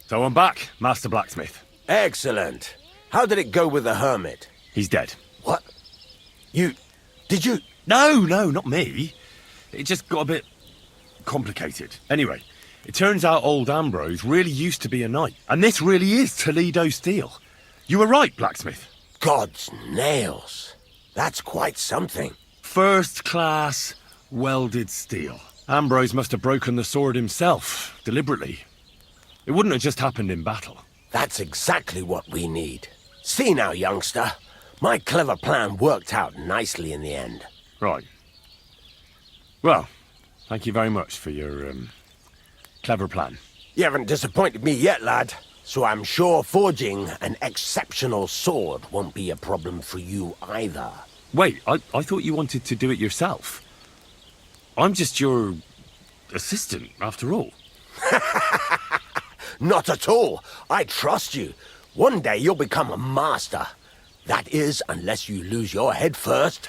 So I'm back, Master Blacksmith. Excellent. How did it go with the hermit? He's dead. What? Did you? No, not me. It just got a bit complicated. Anyway, it turns out old Ambrose really used to be a knight. And this really is Toledo steel. You were right, Blacksmith. God's nails. That's quite something. First class welded steel. Ambrose must have broken the sword himself, deliberately. It wouldn't have just happened in battle. That's exactly what we need. See now, youngster. My clever plan worked out nicely in the end. Right. Well, thank you very much for your, clever plan. You haven't disappointed me yet, lad. So I'm sure forging an exceptional sword won't be a problem for you either. Wait, I thought you wanted to do it yourself. I'm just your assistant, after all. Not at all. I trust you. One day you'll become a master. That is, unless you lose your head first.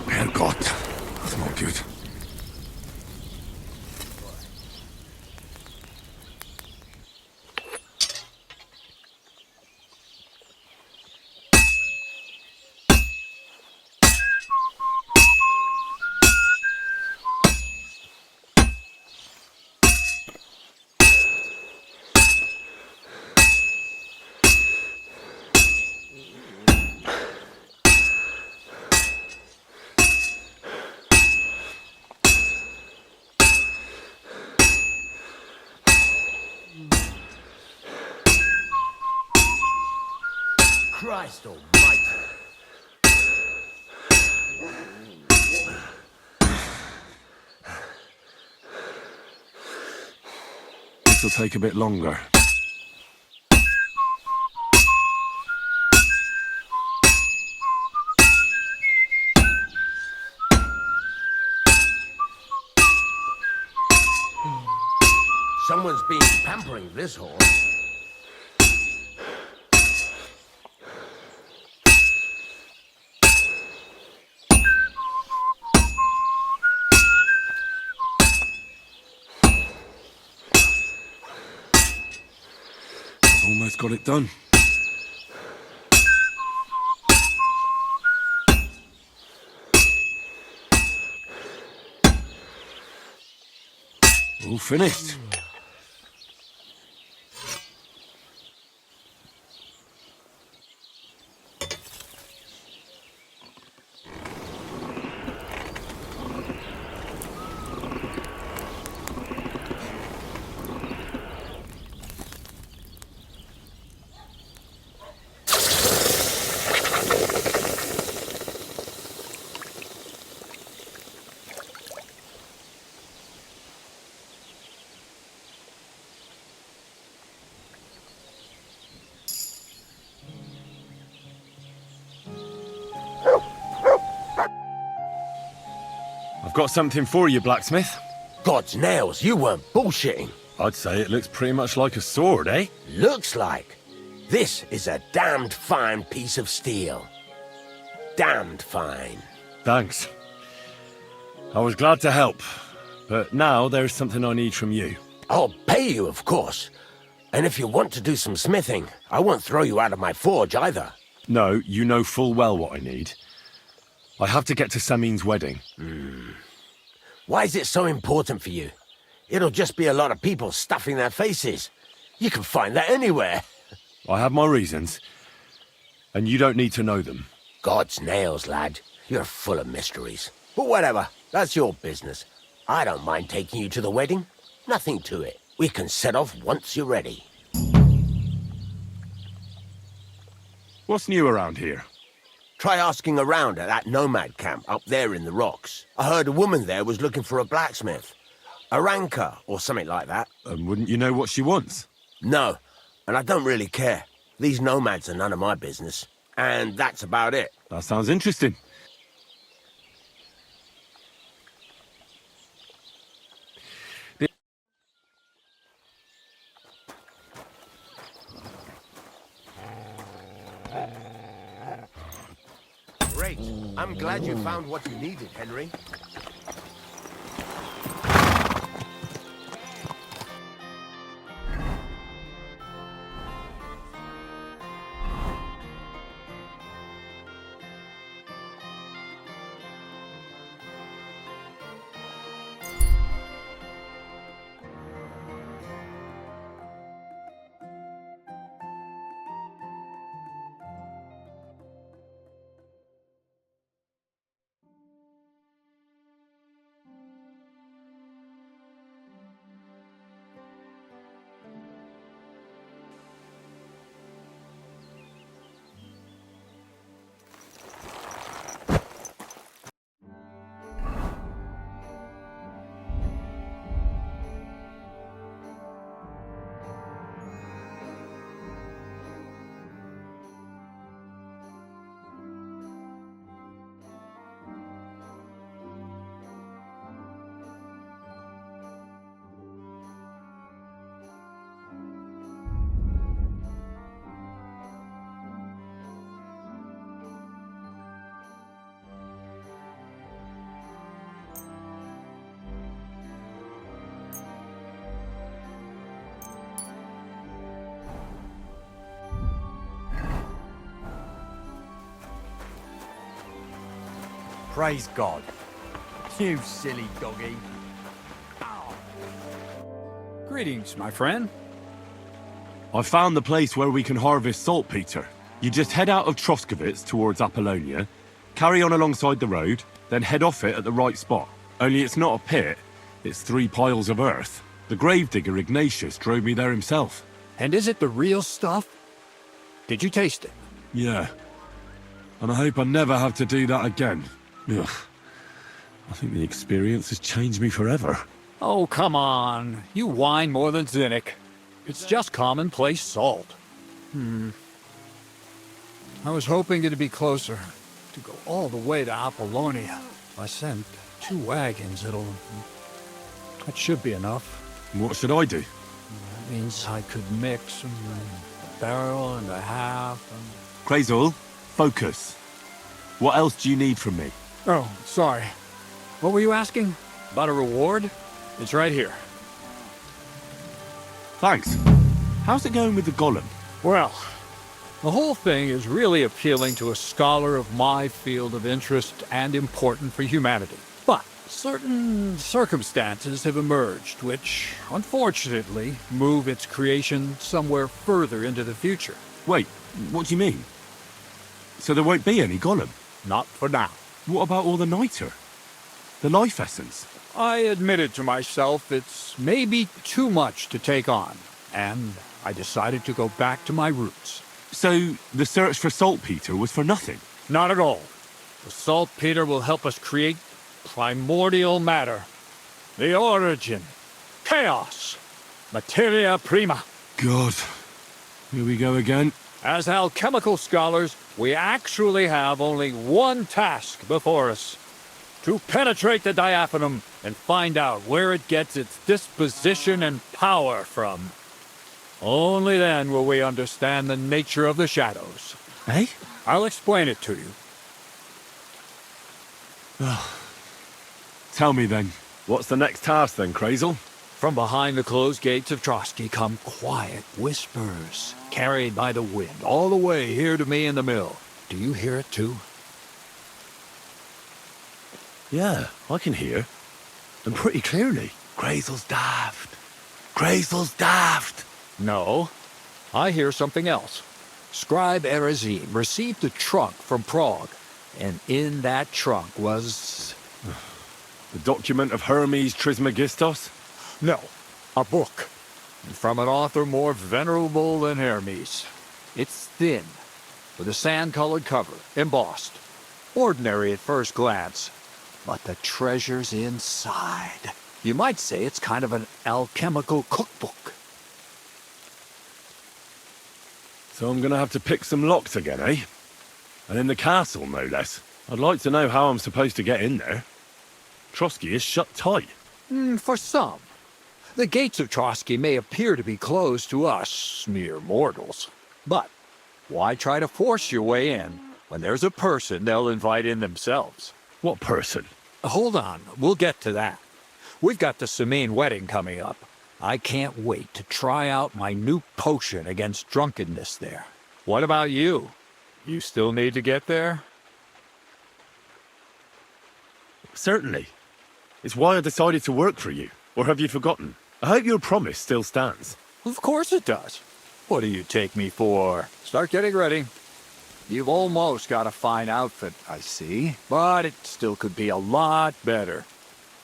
Herrgott, that's not good. Christ almighty. This'll take a bit longer. Someone's been pampering this horse. Almost got it done. All finished. I've got something for you, Blacksmith. God's nails, you weren't bullshitting. I'd say it looks pretty much like a sword, eh? Looks like. This is a damned fine piece of steel. Damned fine. Thanks. I was glad to help, but now there's something I need from you. I'll pay you, of course. And if you want to do some smithing, I won't throw you out of my forge either. No, you know full well what I need. I have to get to Samin's wedding. Why is it so important for you? It'll just be a lot of people stuffing their faces. You can find that anywhere. I have my reasons, and you don't need to know them. God's nails, lad. You're full of mysteries. But whatever, that's your business. I don't mind taking you to the wedding. Nothing to it. We can set off once you're ready. What's new around here? Try asking around at that nomad camp up there in the rocks. I heard a woman there was looking for a blacksmith. A ranker, or something like that. And wouldn't you know what she wants? No, and I don't really care. These nomads are none of my business. And that's about it. That sounds interesting. Great. I'm glad you found what you needed, Henry. Praise God. You silly doggy. Ow. Greetings, my friend. I found the place where we can harvest saltpeter. You just head out of Troskovitz towards Apollonia, carry on alongside the road, then head off it at the right spot. Only it's not a pit, it's 3 piles of earth. The gravedigger Ignatius drove me there himself. And is it the real stuff? Did you taste it? Yeah. And I hope I never have to do that again. Ugh. I think the experience has changed me forever. Oh, come on. You whine more than Zinnik. It's just commonplace salt. I was hoping it'd be closer. To go all the way to Apollonia. I sent 2 wagons. That should be enough. What should I do? That means I could mix a barrel and a half. Krazel, focus. What else do you need from me? Oh, sorry. What were you asking? About a reward? It's right here. Thanks. How's it going with the golem? Well, the whole thing is really appealing to a scholar of my field of interest and important for humanity. But certain circumstances have emerged which, unfortunately, move its creation somewhere further into the future. Wait, what do you mean? So there won't be any golem? Not for now. What about all the niter? The life essence? I admitted to myself it's maybe too much to take on, and I decided to go back to my roots. So the search for saltpeter was for nothing? Not at all. The saltpeter will help us create primordial matter. The origin. Chaos. Materia prima. God. Here we go again. As alchemical scholars, we actually have only one task before us. To penetrate the diaphanum and find out where it gets its disposition and power from. Only then will we understand the nature of the shadows. Eh? I'll explain it to you. Tell me then. What's the next task then, Krazel? From behind the closed gates of Trotsky come quiet whispers, carried by the wind, all the way here to me in the mill. Do you hear it too? Yeah, I can hear. And pretty clearly. Krazel's daft. Krazel's daft. No. I hear something else. Scribe Erezine received a trunk from Prague, and in that trunk was... The document of Hermes Trismegistos? No, a book. and from an author more venerable than Hermes. It's thin, with a sand-colored cover, embossed. Ordinary at first glance, but the treasure's inside. You might say it's kind of an alchemical cookbook. So I'm gonna have to pick some locks again, eh? And in the castle, no less. I'd like to know how I'm supposed to get in there. Trotsky is shut tight. For some. The gates of Trotsky may appear to be closed to us, mere mortals. But why try to force your way in when there's a person they'll invite in themselves? What person? Hold on, we'll get to that. We've got the Samine wedding coming up. I can't wait to try out my new potion against drunkenness there. What about you? You still need to get there? Certainly. It's why I decided to work for you. Or have you forgotten? I hope your promise still stands. Of course it does. What do you take me for? Start getting ready. You've almost got a fine outfit, I see. But it still could be a lot better.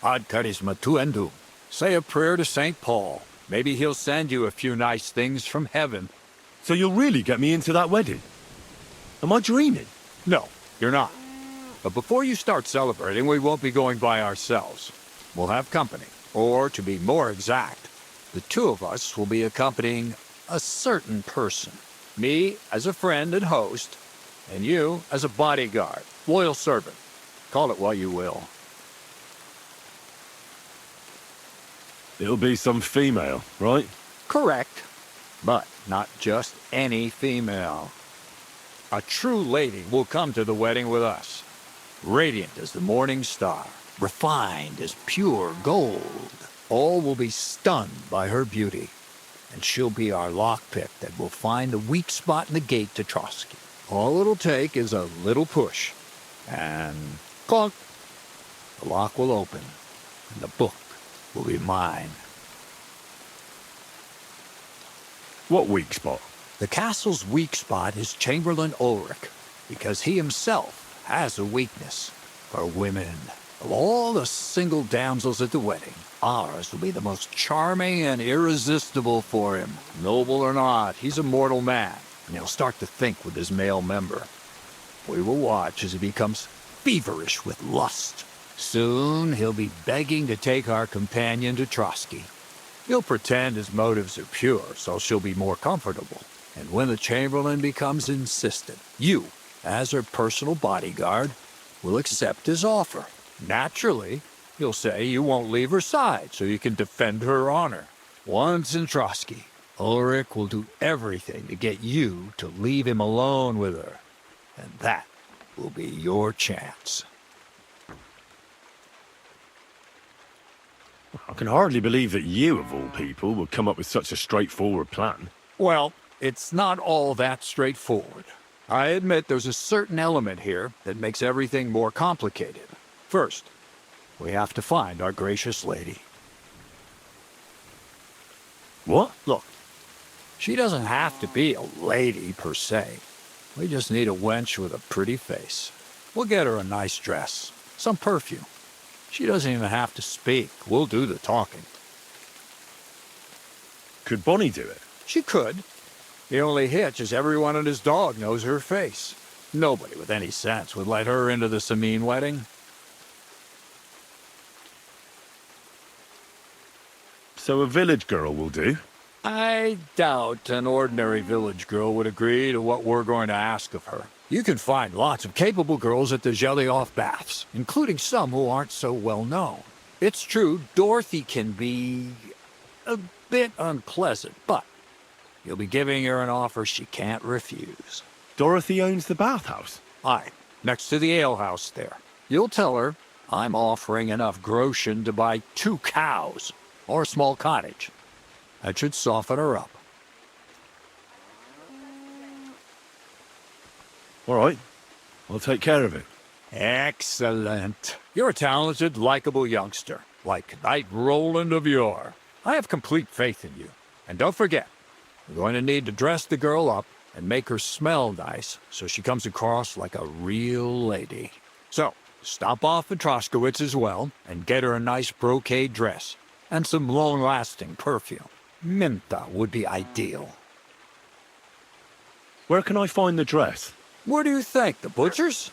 Ad charisma tuendum. Say a prayer to St. Paul. Maybe he'll send you a few nice things from heaven. So you'll really get me into that wedding? Am I dreaming? No, you're not. But before you start celebrating, we won't be going by ourselves. We'll have company. Or, to be more exact, the two of us will be accompanying a certain person. Me as a friend and host, and you as a bodyguard, loyal servant. Call it what you will. It'll be some female, right? Correct. But not just any female. A true lady will come to the wedding with us. Radiant as the morning star, refined as pure gold. All will be stunned by her beauty. And she'll be our lockpick that will find the weak spot in the gate to Trotsky. All it'll take is a little push. And clunk. The lock will open. And the book will be mine. What weak spot? The castle's weak spot is Chamberlain Ulrich, because he himself has a weakness for women. Of all the single damsels at the wedding, ours will be the most charming and irresistible for him. Noble or not, he's a mortal man, and he'll start to think with his male member. We will watch as he becomes feverish with lust. Soon he'll be begging to take our companion to Trotsky. He'll pretend his motives are pure, so she'll be more comfortable. And when the Chamberlain becomes insistent, you, as her personal bodyguard, will accept his offer. Naturally, he'll say you won't leave her side so you can defend her honor. Once in Trotsky, Ulrich will do everything to get you to leave him alone with her. And that will be your chance. I can hardly believe that you, of all people, would come up with such a straightforward plan. Well, it's not all that straightforward. I admit there's a certain element here that makes everything more complicated. First, we have to find our gracious lady. What? Look, she doesn't have to be a lady per se. We just need a wench with a pretty face. We'll get her a nice dress, some perfume. She doesn't even have to speak. We'll do the talking. Could Bonnie do it? She could. The only hitch is everyone and his dog knows her face. Nobody with any sense would let her into the Samine wedding. So a village girl will do? I doubt an ordinary village girl would agree to what we're going to ask of her. You can find lots of capable girls at the Gelioff Baths, including some who aren't so well known. It's true, Dorothy can be a bit unpleasant, but you'll be giving her an offer she can't refuse. Dorothy owns the bathhouse? Aye, next to the alehouse there. You'll tell her I'm offering enough groschen to buy 2 cows or a small cottage. That should soften her up. All right. I'll take care of it. Excellent. You're a talented, likable youngster, like Knight Roland of yore. I have complete faith in you. And don't forget, we're going to need to dress the girl up and make her smell nice so she comes across like a real lady. So, stop off at Troskowitz as well and get her a nice brocade dress and some long-lasting perfume. Minta would be ideal. Where can I find the dress? Where do you think? The butcher's?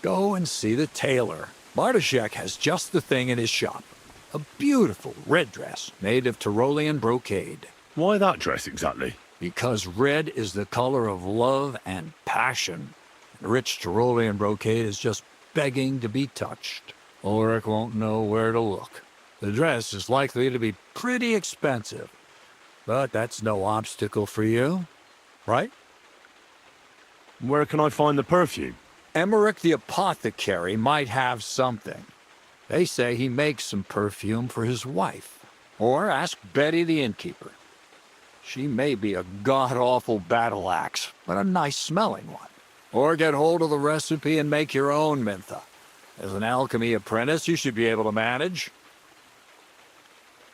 Go and see the tailor. Bartoszek has just the thing in his shop. A beautiful red dress made of Tyrolean brocade. Why that dress exactly? Because red is the color of love and passion. Rich Tyrolean brocade is just begging to be touched. Ulrich won't know where to look. The dress is likely to be pretty expensive, but that's no obstacle for you, right? Where can I find the perfume? Emmerich the apothecary might have something. They say he makes some perfume for his wife. Or ask Betty the innkeeper. She may be a god-awful battle axe, but a nice-smelling one. Or get hold of the recipe and make your own Mintha. As an alchemy apprentice, you should be able to manage.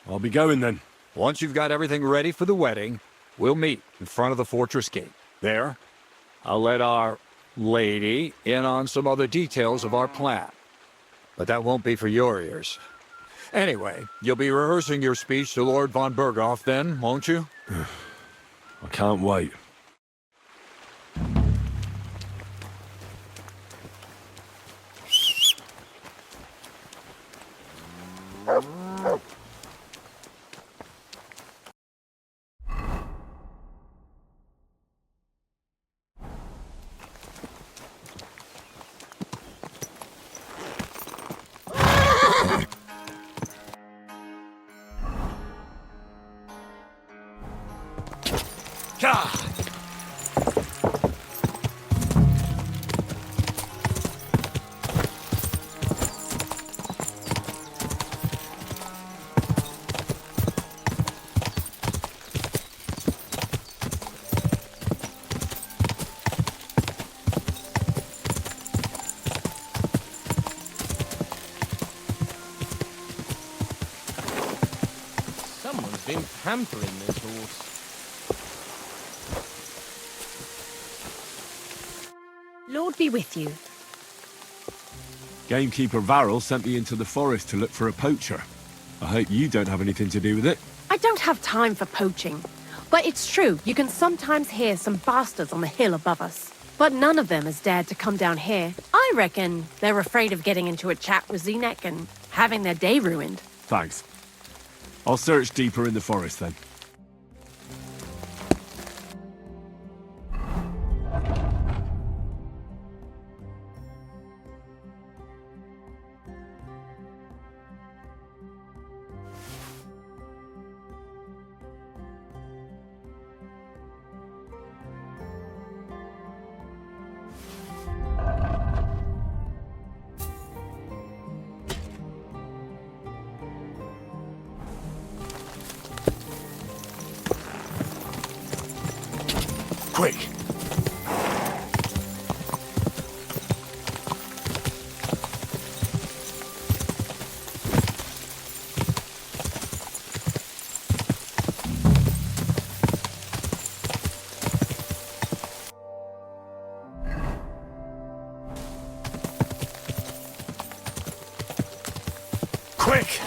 I'll be going then. Once you've got everything ready for the wedding, we'll meet in front of the fortress gate. There, I'll let our lady in on some other details of our plan. But that won't be for your ears. Anyway, you'll be rehearsing your speech to Lord von Berghoff then, won't you? I can't wait. Someone's been pampering this horse. Lord be with you. Gamekeeper Varel sent me into the forest to look for a poacher. I hope you don't have anything to do with it. I don't have time for poaching. But it's true, you can sometimes hear some bastards on the hill above us. But none of them has dared to come down here. I reckon they're afraid of getting into a chat with Zenek and having their day ruined. Thanks. I'll search deeper in the forest then. Quick! Quick!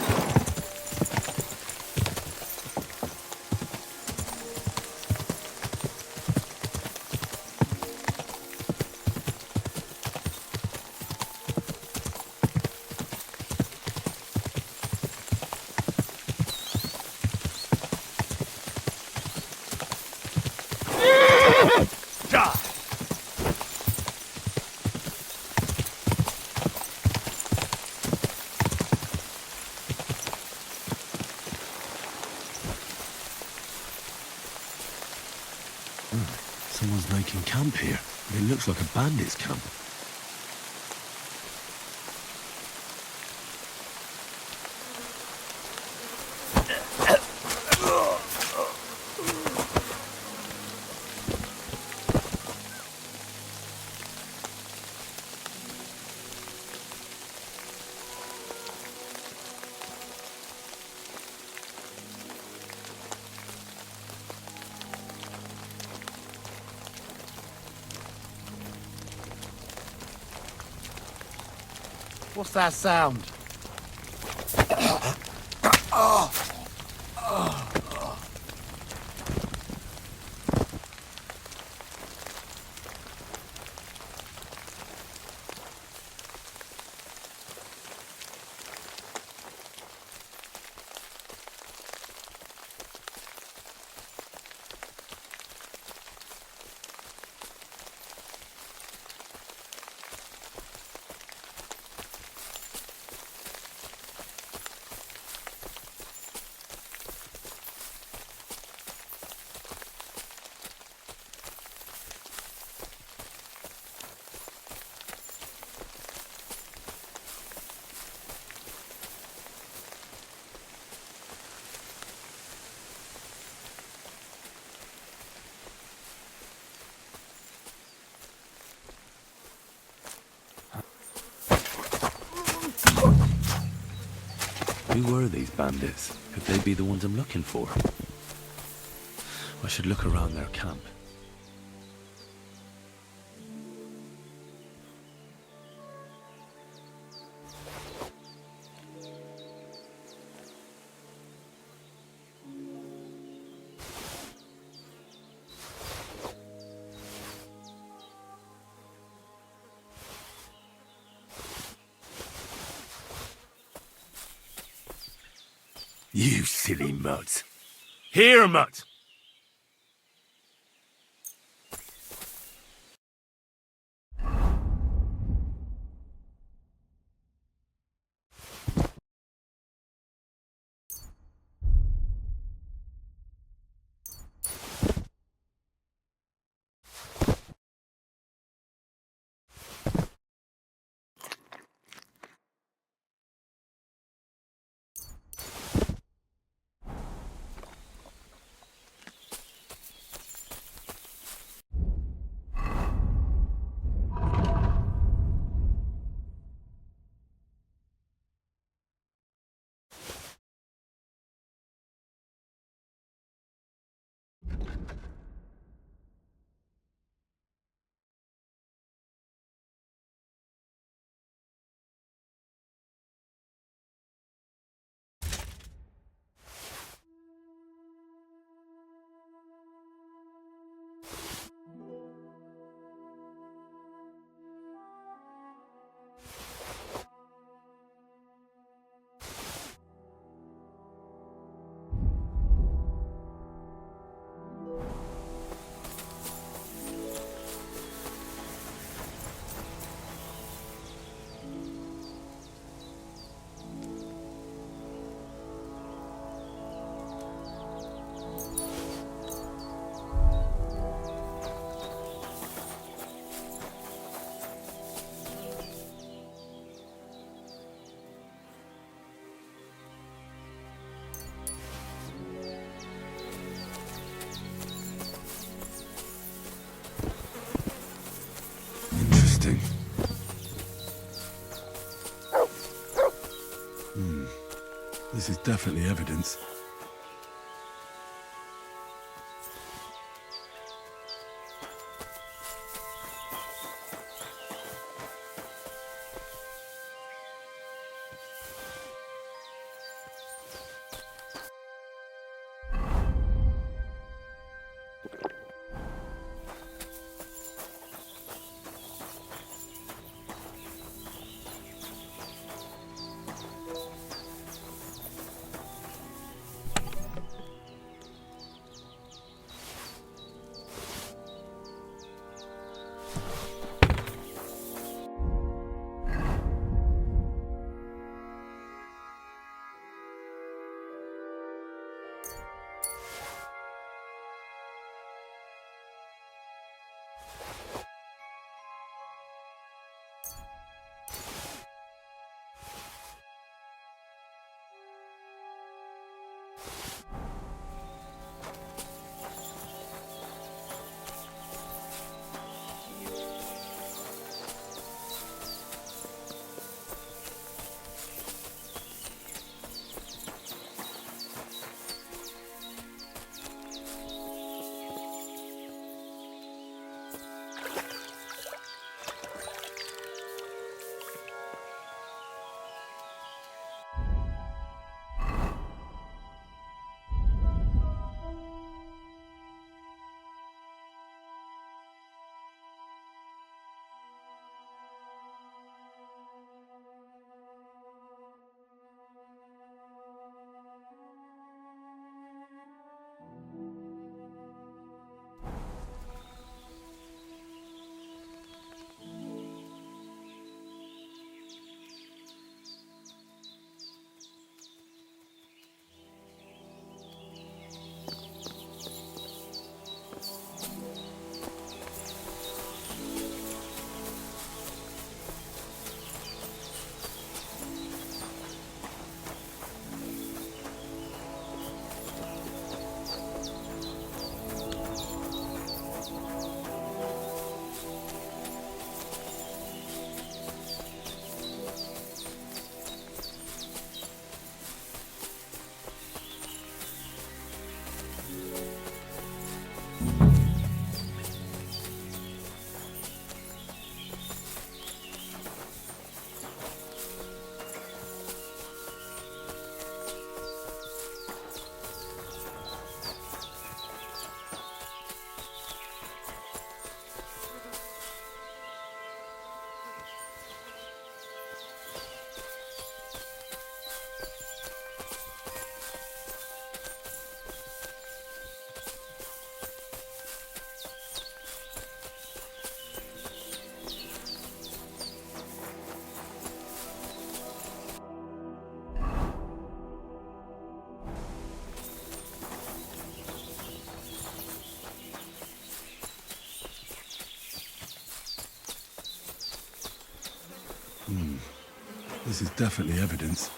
Someone's making camp here. It looks like a bandit's camp. What's that sound? these bandits. Could they be the ones I'm looking for? I should look around their camp. You silly mutt. Here, mutt! Interesting. This is definitely evidence. This is definitely evidence.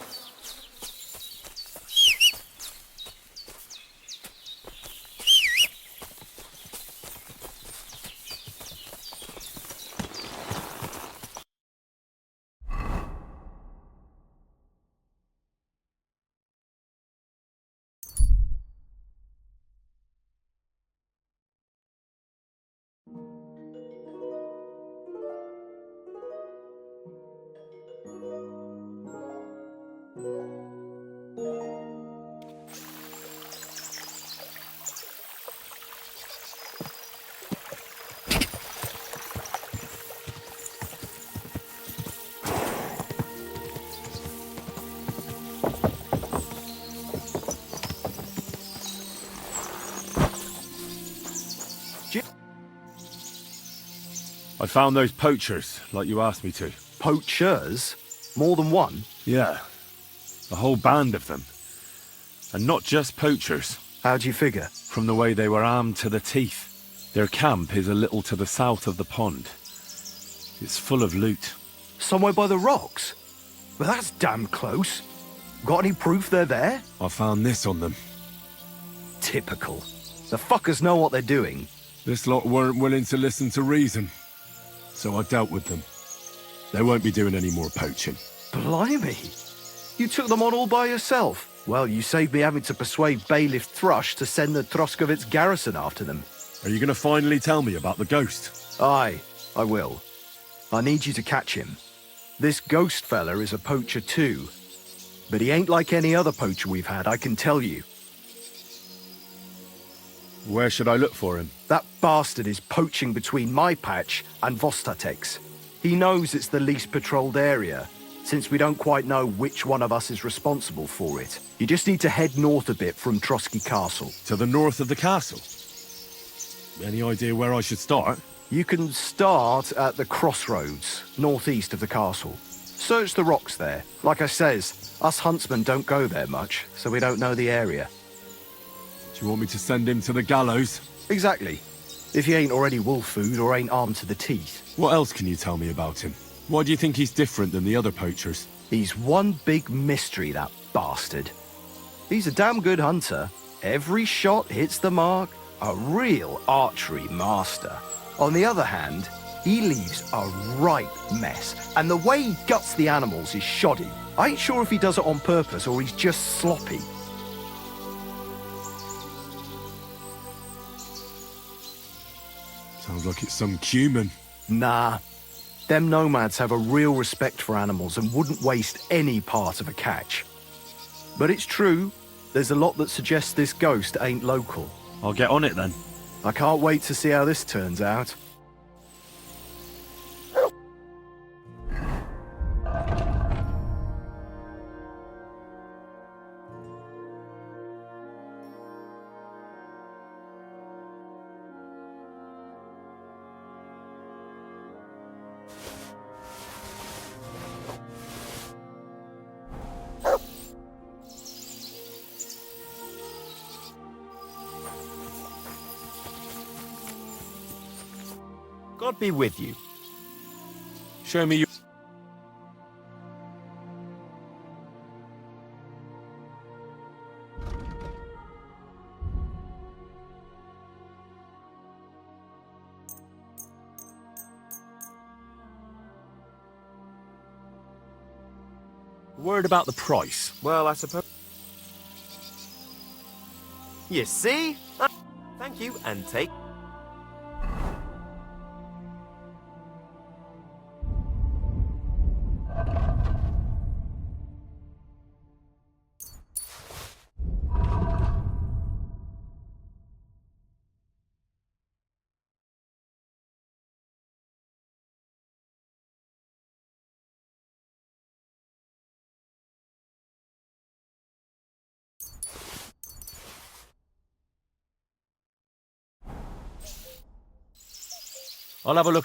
I found those poachers, like you asked me to. Poachers? More than one? Yeah, a whole band of them. And not just poachers. How'd you figure? From the way they were armed to the teeth. Their camp is a little to the south of the pond. It's full of loot. Somewhere by the rocks? Well, that's damn close. Got any proof they're there? I found this on them. Typical. The fuckers know what they're doing. This lot weren't willing to listen to reason. So I dealt with them. They won't be doing any more poaching. Blimey. You took them on all by yourself. Well, you saved me having to persuade Bailiff Thrush to send the Troskovitz garrison after them. Are you going to finally tell me about the ghost? Aye, I will. I need you to catch him. This ghost fella is a poacher too. But he ain't like any other poacher we've had, I can tell you. Where should I look for him? That bastard is poaching between my patch and Vostatek's. He knows it's the least patrolled area, since we don't quite know which one of us is responsible for it. You just need to head north a bit from Trotsky Castle. To the north of the castle? Any idea where I should start? You can start at the crossroads, northeast of the castle. Search the rocks there. Like I says, us huntsmen don't go there much, so we don't know the area. Do you want me to send him to the gallows? Exactly. If he ain't already wolf food or ain't armed to the teeth. What else can you tell me about him? Why do you think he's different than the other poachers? He's one big mystery, that bastard. He's a damn good hunter. Every shot hits the mark. A real archery master. On the other hand, he leaves a right mess. And the way he guts the animals is shoddy. I ain't sure if he does it on purpose or he's just sloppy. Sounds like it's some cumin. Nah. Them nomads have a real respect for animals and wouldn't waste any part of a catch. But it's true, there's a lot that suggests this ghost ain't local. I'll get on it then. I can't wait to see how this turns out. God be with you. Show me your... Word about the price. Well, I suppose... You see? Thank you, and take... I'll have a look.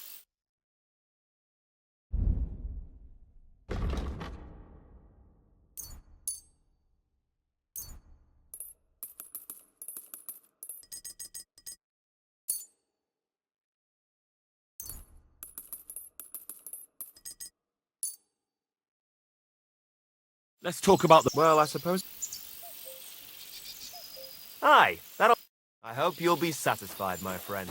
Let's talk about the... Well, I suppose... Aye, that'll... I hope you'll be satisfied, my friend.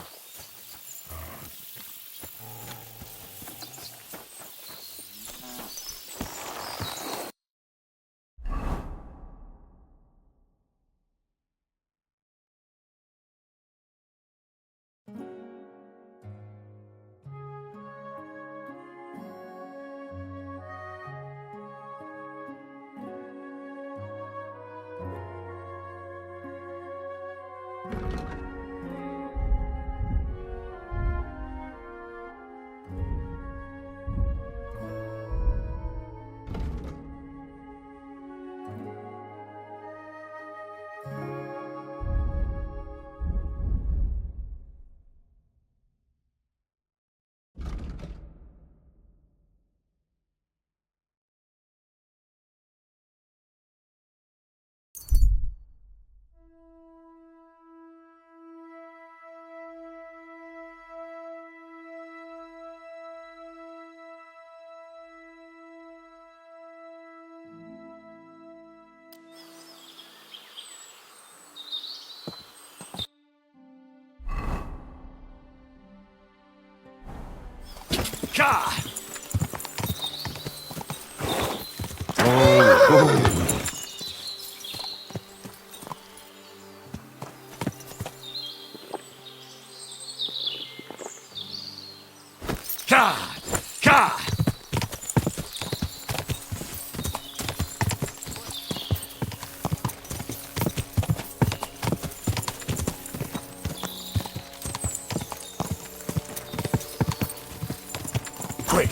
Quick!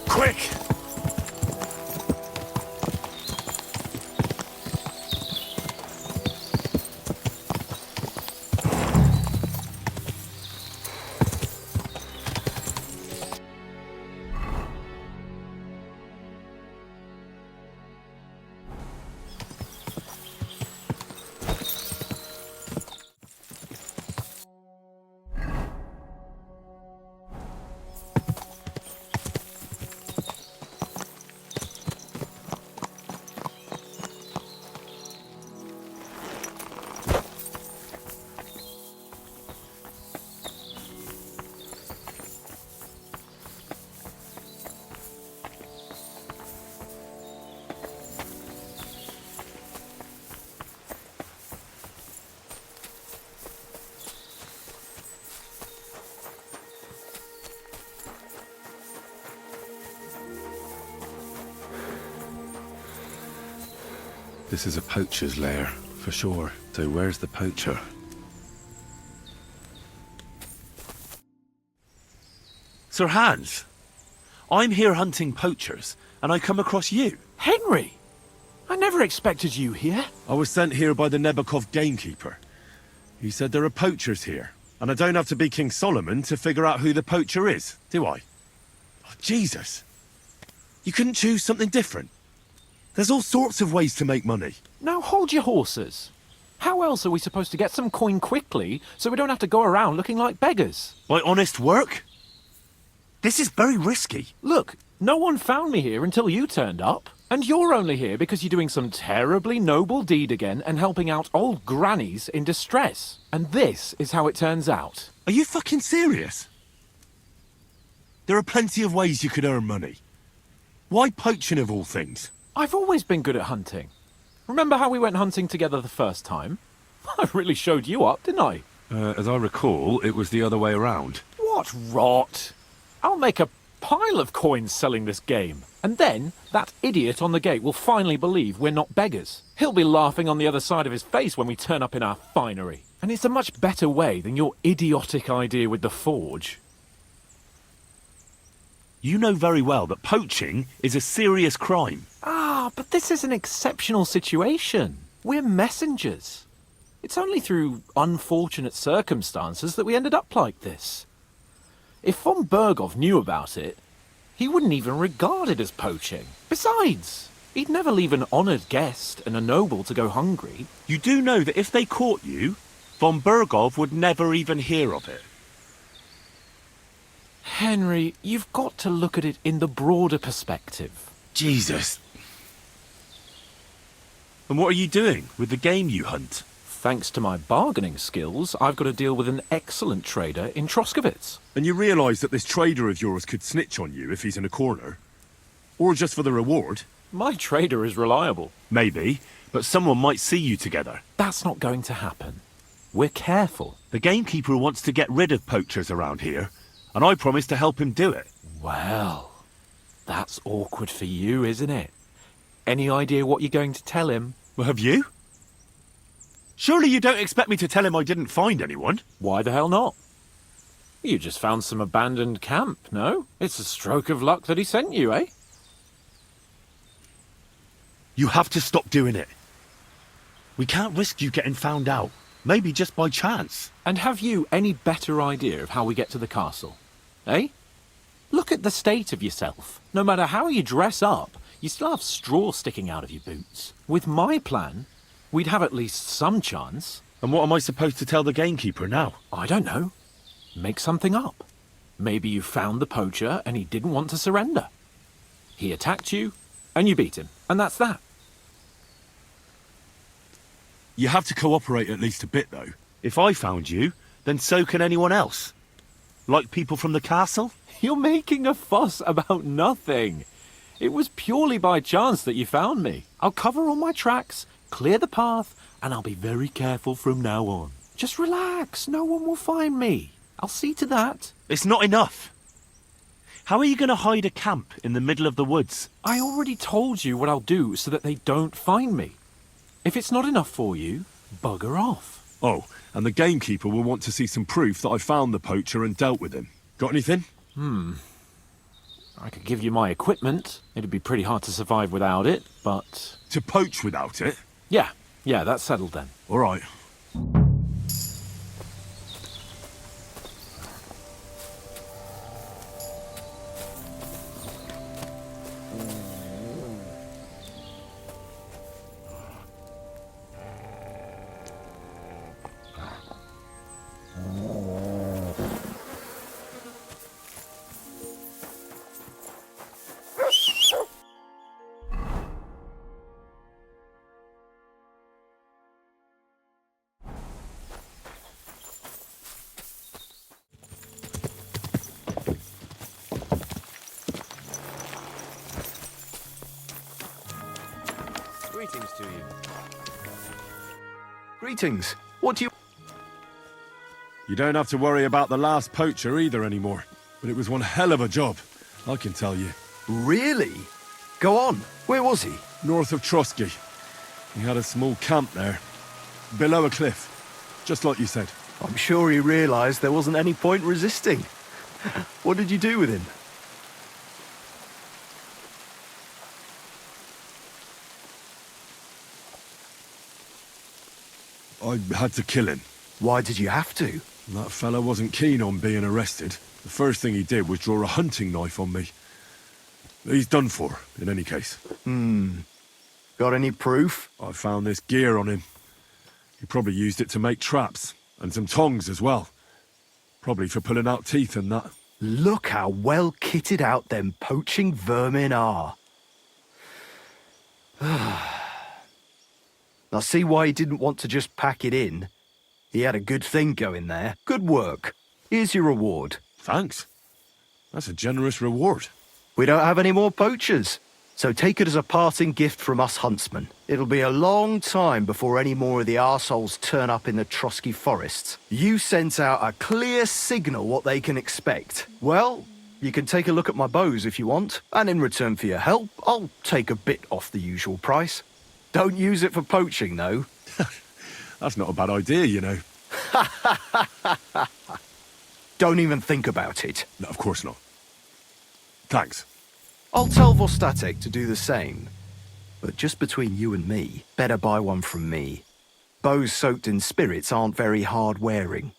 Quick! This is a poacher's lair, for sure. So where's the poacher? Sir Hans, I'm here hunting poachers, and I come across you. Henry! I never expected you here. I was sent here by the Nebakov gamekeeper. He said there are poachers here, and I don't have to be King Solomon to figure out who the poacher is, do I? Oh, Jesus! You couldn't choose something different? There's all sorts of ways to make money. Now hold your horses. How else are we supposed to get some coin quickly so we don't have to go around looking like beggars? By honest work? This is very risky. Look, no one found me here until you turned up. And you're only here because you're doing some terribly noble deed again and helping out old grannies in distress. And this is how it turns out. Are you fucking serious? There are plenty of ways you could earn money. Why poaching of all things? I've always been good at hunting. Remember how we went hunting together the first time? I really showed you up, didn't I? As I recall, it was the other way around. What rot! I'll make a pile of coins selling this game. And then, that idiot on the gate will finally believe we're not beggars. He'll be laughing on the other side of his face when we turn up in our finery. And it's a much better way than your idiotic idea with the forge. You know very well that poaching is a serious crime. Ah, but this is an exceptional situation. We're messengers. It's only through unfortunate circumstances that we ended up like this. If von Berghoff knew about it, he wouldn't even regard it as poaching. Besides, he'd never leave an honoured guest and a noble to go hungry. You do know that if they caught you, von Berghoff would never even hear of it. Henry, you've got to look at it in the broader perspective. Jesus. And what are you doing with the game you hunt? Thanks to my bargaining skills, I've got to deal with an excellent trader in Troskowitz. And you realise that this trader of yours could snitch on you if he's in a corner? Or just for the reward? My trader is reliable. Maybe, but someone might see you together. That's not going to happen. We're careful. The gamekeeper wants to get rid of poachers around here, and I promised to help him do it. Well, that's awkward for you, isn't it? Any idea what you're going to tell him? Well, have you? Surely you don't expect me to tell him I didn't find anyone? Why the hell not? You just found some abandoned camp, no? It's a stroke of luck that he sent you, eh? You have to stop doing it. We can't risk you getting found out. Maybe just by chance. And have you any better idea of how we get to the castle? Eh? Look at the state of yourself. No matter how you dress up, you still have straw sticking out of your boots. With my plan, we'd have at least some chance. And what am I supposed to tell the gamekeeper now? I don't know. Make something up. Maybe you found the poacher and he didn't want to surrender. He attacked you, and you beat him. And that's that. You have to cooperate at least a bit, though. If I found you, then so can anyone else. Like people from the castle? You're making a fuss about nothing. It was purely by chance that you found me. I'll cover all my tracks, clear the path, and I'll be very careful from now on. Just relax. No one will find me. I'll see to that. It's not enough. How are you going to hide a camp in the middle of the woods? I already told you what I'll do so that they don't find me. If it's not enough for you, bugger off. Oh, and the gamekeeper will want to see some proof that I found the poacher and dealt with him. Got anything? I could give you my equipment. It'd be pretty hard to survive without it, but... To poach without it? Yeah, that's settled then. All right. Greetings to you. Greetings. What do you... You don't have to worry about the last poacher either anymore. But it was one hell of a job, I can tell you. Really? Go on. Where was he? North of Trotsky. He had a small camp there. Below a cliff. Just like you said. I'm sure he realised there wasn't any point resisting. What did you do with him? I had to kill him. Why did you have to? That fella wasn't keen on being arrested. The first thing he did was draw a hunting knife on me. He's done for, in any case. Got any proof? I found this gear on him. He probably used it to make traps, and some tongs as well. Probably for pulling out teeth and that. Look how well kitted out them poaching vermin are. I see why he didn't want to just pack it in. He had a good thing going there. Good work. Here's your reward. Thanks. That's a generous reward. We don't have any more poachers, so take it as a parting gift from us huntsmen. It'll be a long time before any more of the arseholes turn up in the Trotsky forests. You sent out a clear signal what they can expect. Well, you can take a look at my bows if you want, and in return for your help, I'll take a bit off the usual price. Don't use it for poaching, though. That's not a bad idea, you know. Don't even think about it. No, of course not. Thanks. I'll tell Vostatek to do the same. But just between you and me, better buy one from me. Bows soaked in spirits aren't very hard wearing.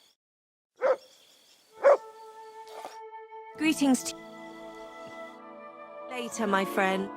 Greetings to later, my friend.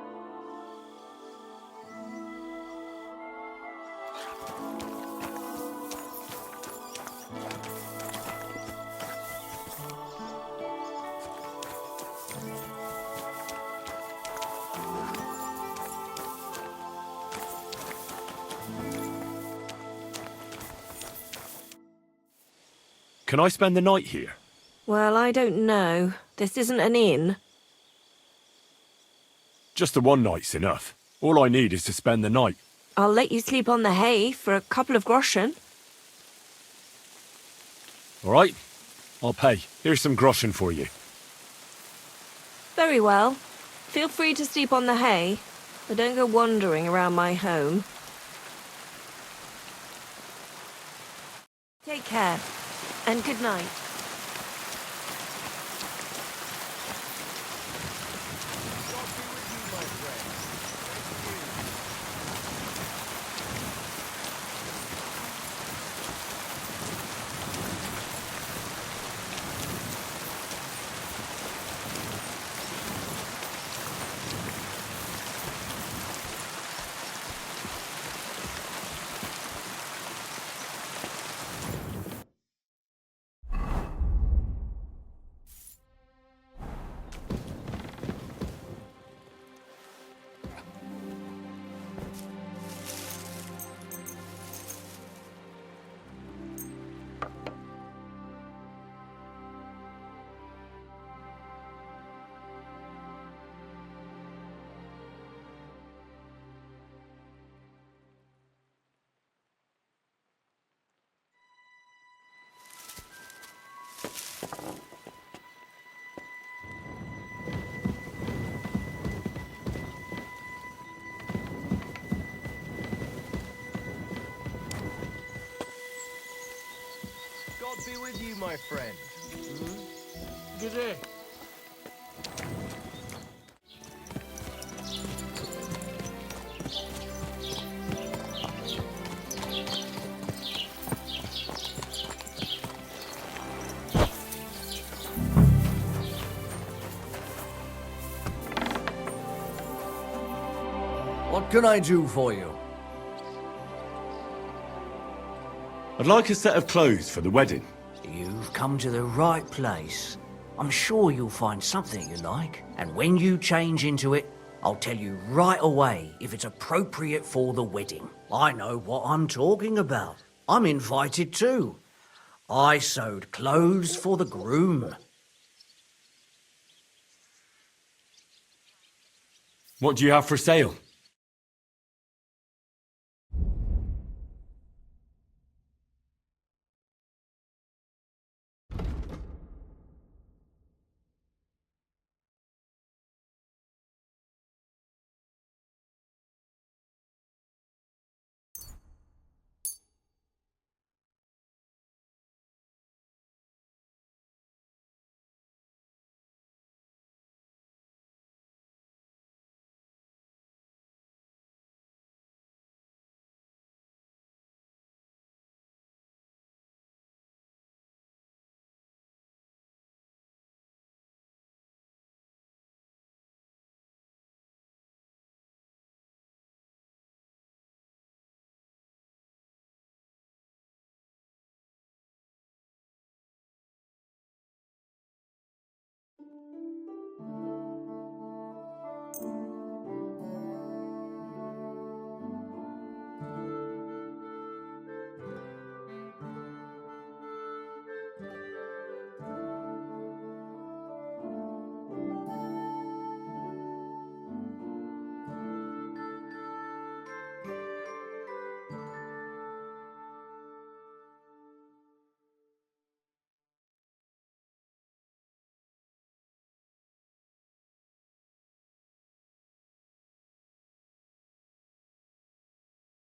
Can I spend the night here? Well, I don't know. This isn't an inn. Just the one night's enough. All I need is to spend the night. I'll let you sleep on the hay for a couple of groschen. All right? I'll pay. Here's some groschen for you. Very well. Feel free to sleep on the hay, but don't go wandering around my home. Take care, and good night. God be with you, my friend. Good day. What can I do for you? I'd like a set of clothes for the wedding. You've come to the right place. I'm sure you'll find something you like. And when you change into it, I'll tell you right away if it's appropriate for the wedding. I know what I'm talking about. I'm invited too. I sewed clothes for the groom. What do you have for sale?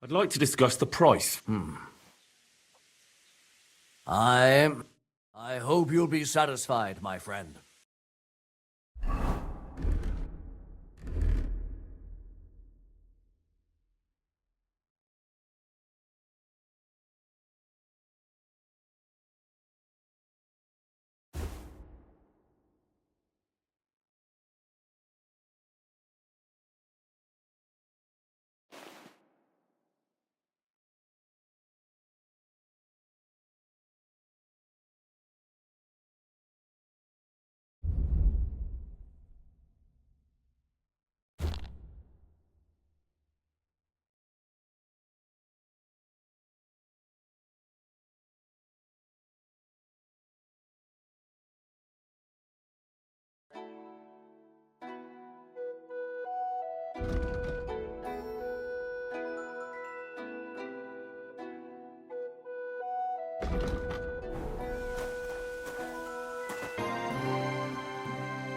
I'd like to discuss the price. I hope you'll be satisfied, my friend.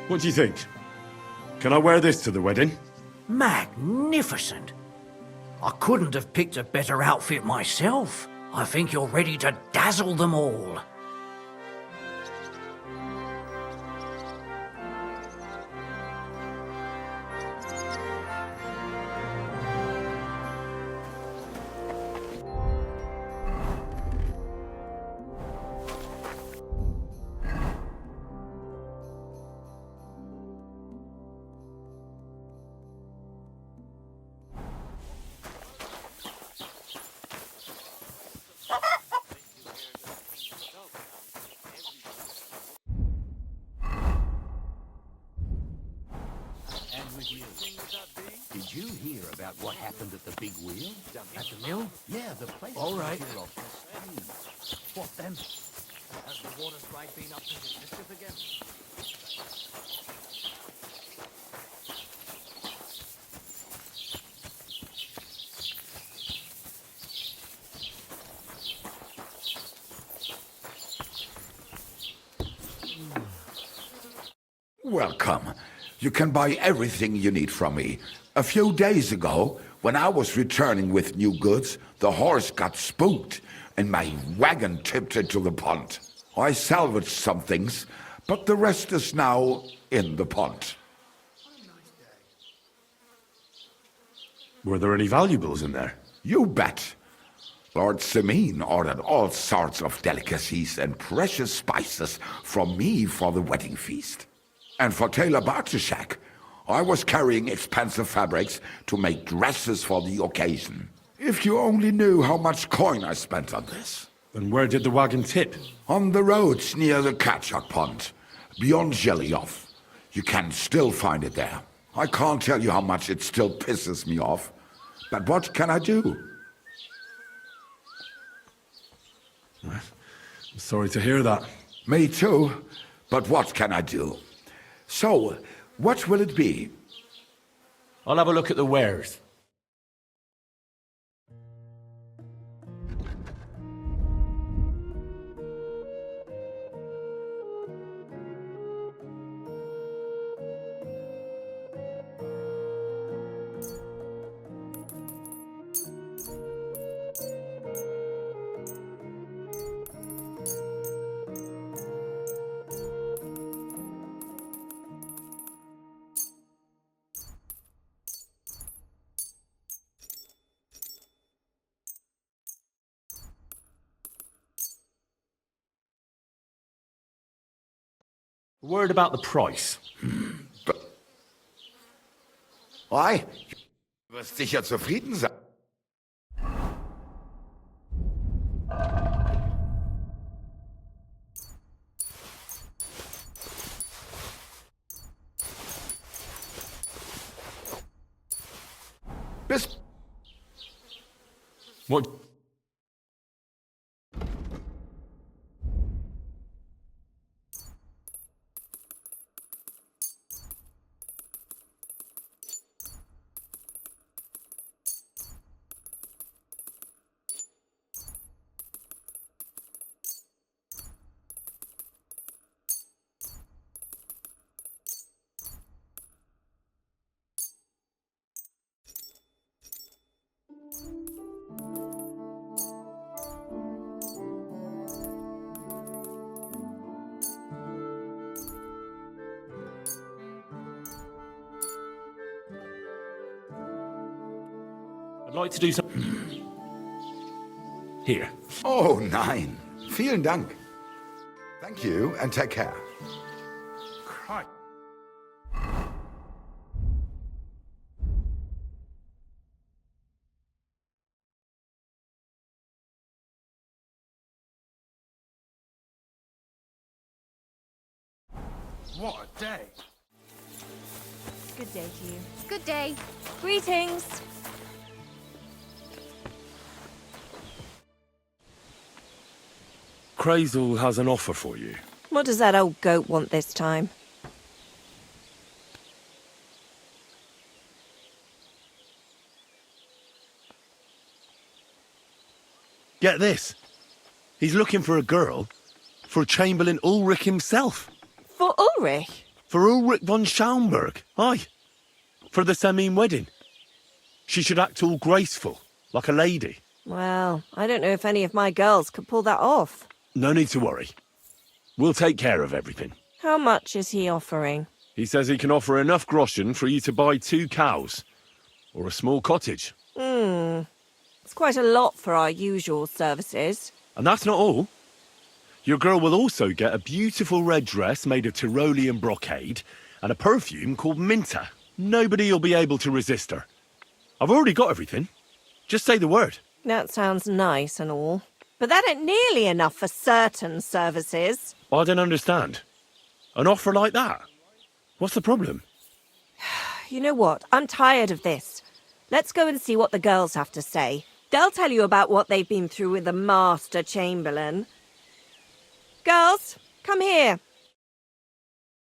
What do you think? Can I wear this to the wedding? Magnificent. I couldn't have picked a better outfit myself. I think you're ready to dazzle them all. Did you hear about what happened at the big wheel? At the mill? Yeah, the place. All right. What then? Has the water sprite been up to his mischief again? Welcome. You can buy everything you need from me. A few days ago, when I was returning with new goods, the horse got spooked and my wagon tipped into the pond. I salvaged some things, but the rest is now in the pond. Were there any valuables in there? You bet. Lord Semin ordered all sorts of delicacies and precious spices from me for the wedding feast. And for Taylor Bartishak, I was carrying expensive fabrics to make dresses for the occasion. If you only knew how much coin I spent on this. And where did the wagon tip? On the roads near the Katchak Pond, beyond Zhelyov. You can still find it there. I can't tell you how much it still pisses me off. But what can I do? I'm sorry to hear that. Me too. But what can I do? So, what will it be? I'll have a look at the wares. A word about the price. Oi, du wirst sicher zufrieden sein. Bis... What? I'd like to do some... Here. Oh, nein. Vielen Dank. Thank you, and take care. Christ. What a day. Good day to you. Good day. Greetings. Crazel has an offer for you. What does that old goat want this time? Get this. He's looking for a girl for Chamberlain Ulrich himself. For Ulrich? For Ulrich von Schaumburg. Aye. For the Semine wedding. She should act all graceful, like a lady. Well, I don't know if any of my girls could pull that off. No need to worry. We'll take care of everything. How much is he offering? He says he can offer enough groschen for you to buy 2 cows. Or a small cottage. It's quite a lot for our usual services. And that's not all. Your girl will also get a beautiful red dress made of Tyrolean brocade and a perfume called Minta. Nobody will be able to resist her. I've already got everything. Just say the word. That sounds nice and all. But that ain't nearly enough for certain services. I don't understand. An offer like that? What's the problem? You know what? I'm tired of this. Let's go and see what the girls have to say. They'll tell you about what they've been through with the Master Chamberlain. Girls, come here.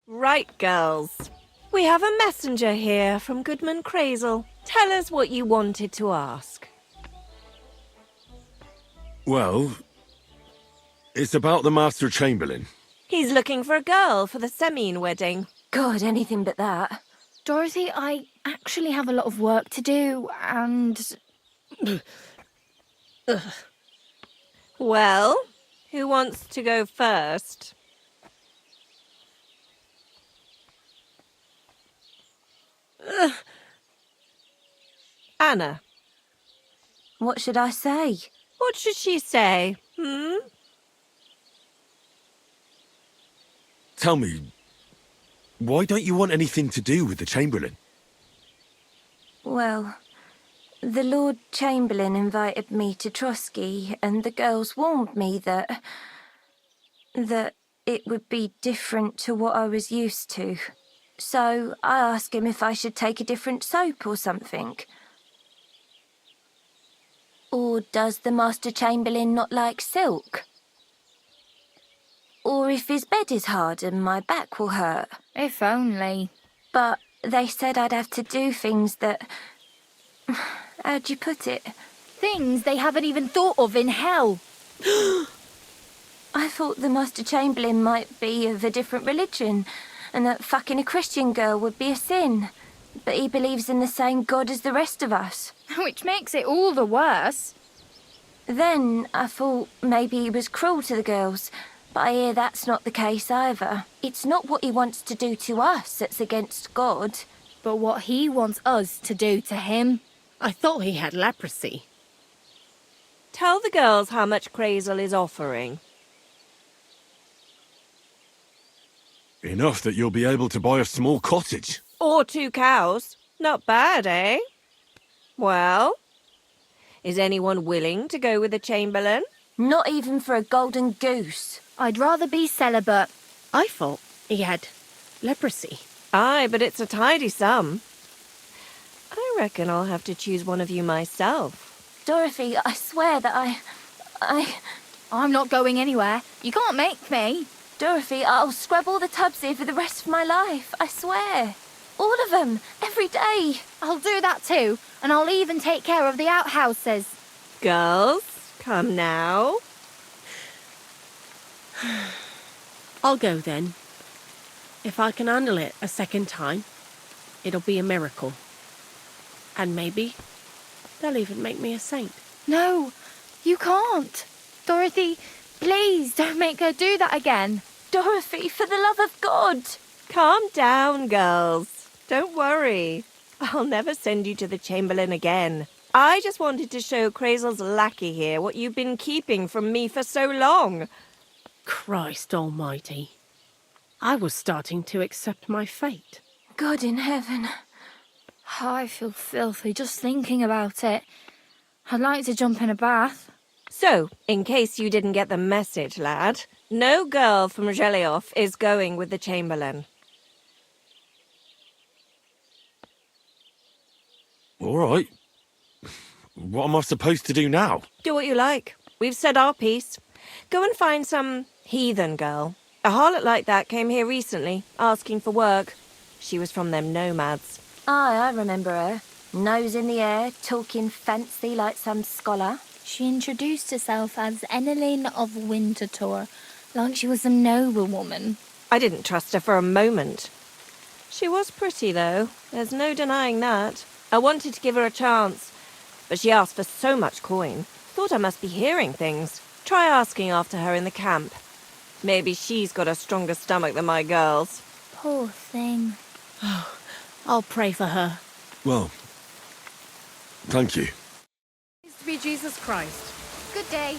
Right, girls. We have a messenger here from Goodman Crazel. Tell us what you wanted to ask. Well, it's about the Master Chamberlain. He's looking for a girl for the Semine wedding. God, anything but that. Dorothy, I actually have a lot of work to do, and... Well, who wants to go first? Anna. What should I say? What should she say? Tell me, why don't you want anything to do with the Chamberlain? Well, the Lord Chamberlain invited me to Trotsky, and the girls warned me that it would be different to what I was used to. So I asked him if I should take a different soap or something. Or does the Master Chamberlain not like silk? Or if his bed is hard and my back will hurt. If only. But they said I'd have to do things that... How'd you put it? Things they haven't even thought of in hell. I thought the Master Chamberlain might be of a different religion, and that fucking a Christian girl would be a sin. But he believes in the same God as the rest of us. Which makes it all the worse. Then I thought maybe he was cruel to the girls, but I hear that's not the case either. It's not what he wants to do to us that's against God. But what he wants us to do to him. I thought he had leprosy. Tell the girls how much Crazel is offering. Enough that you'll be able to buy a small cottage. Or 2 cows. Not bad, eh? Well, is anyone willing to go with the Chamberlain? Not even for a golden goose. I'd rather be celibate. I thought he had leprosy. Aye, but it's a tidy sum. I reckon I'll have to choose one of you myself. Dorothy, I swear that I'm not going anywhere. You can't make me. Dorothy, I'll scrub all the tubs here for the rest of my life. I swear. All of them. Every day. I'll do that too. And I'll even take care of the outhouses. Girls, come now. I'll go then. If I can handle it a second time, it'll be a miracle. And maybe they'll even make me a saint. No, you can't. Dorothy, please don't make her do that again. Dorothy, for the love of God. Calm down, girls. Don't worry. I'll never send you to the Chamberlain again. I just wanted to show Crazel's lackey here what you've been keeping from me for so long. Christ almighty. I was starting to accept my fate. God in heaven. I feel filthy just thinking about it. I'd like to jump in a bath. So, in case you didn't get the message, lad, no girl from Zhelioff is going with the Chamberlain. All right. What am I supposed to do now? Do what you like. We've said our piece. Go and find some heathen girl. A harlot like that came here recently, asking for work. She was from them nomads. Aye, I remember her. Nose in the air, talking fancy like some scholar. She introduced herself as Eneline of Winterthur, like she was a noble woman. I didn't trust her for a moment. She was pretty, though. There's no denying that. I wanted to give her a chance, but she asked for so much coin. Thought I must be hearing things. Try asking after her in the camp. Maybe she's got a stronger stomach than my girls. Poor thing. I'll pray for her. Well, thank you. Praise be Jesus Christ. Good day.